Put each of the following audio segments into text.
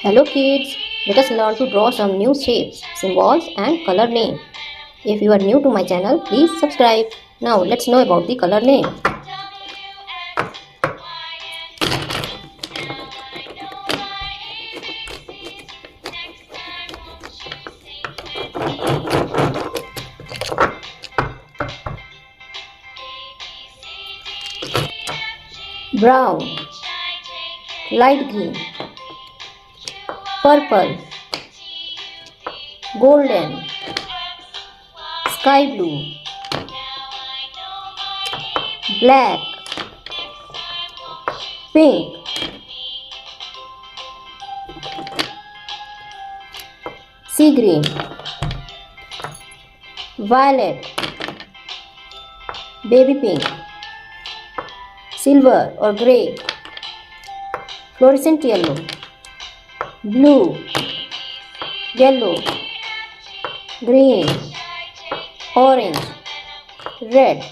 Hello kids, let us learn to draw some new shapes, symbols and color name. If you are new to my channel, please subscribe. Now let's know about the color name. Brown, light green, purple, golden, sky blue, black, pink, sea green, violet, baby pink, silver or grey, fluorescent yellow, blue, yellow, green, orange, red.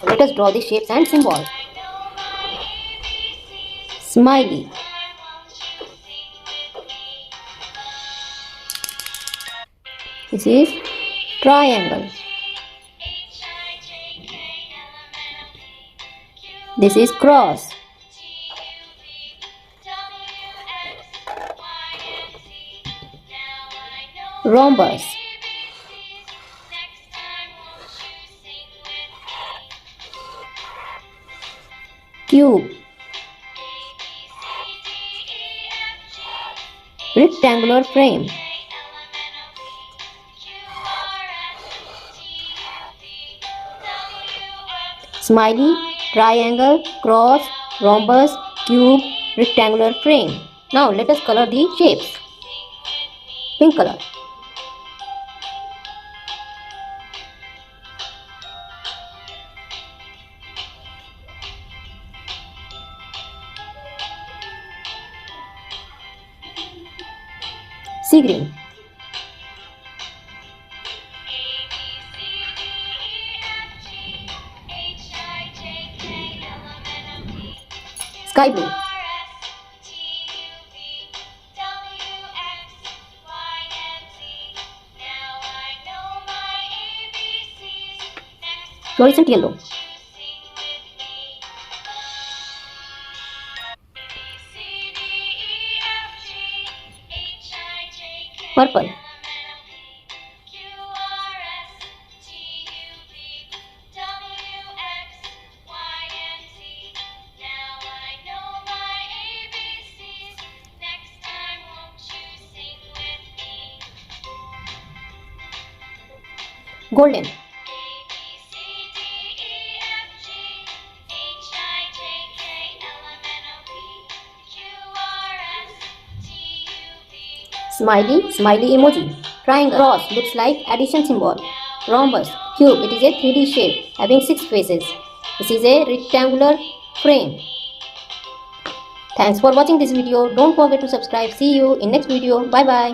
Let us draw the shapes and symbols. Smiley, this is triangle, this is cross, rhombus, cube, rectangular frame, smiley, triangle, cross, rhombus, cube, rectangular frame. Now let us color the shapes. Pink color, sea green, sky blue, fluorescent yellow, purple, golden, smiley emoji, triangle, cross looks like addition symbol, rhombus, cube, it is a 3D shape having 6 faces, this is a rectangular frame. Thanks for watching this video. Don't forget to subscribe. See you in next video. Bye bye.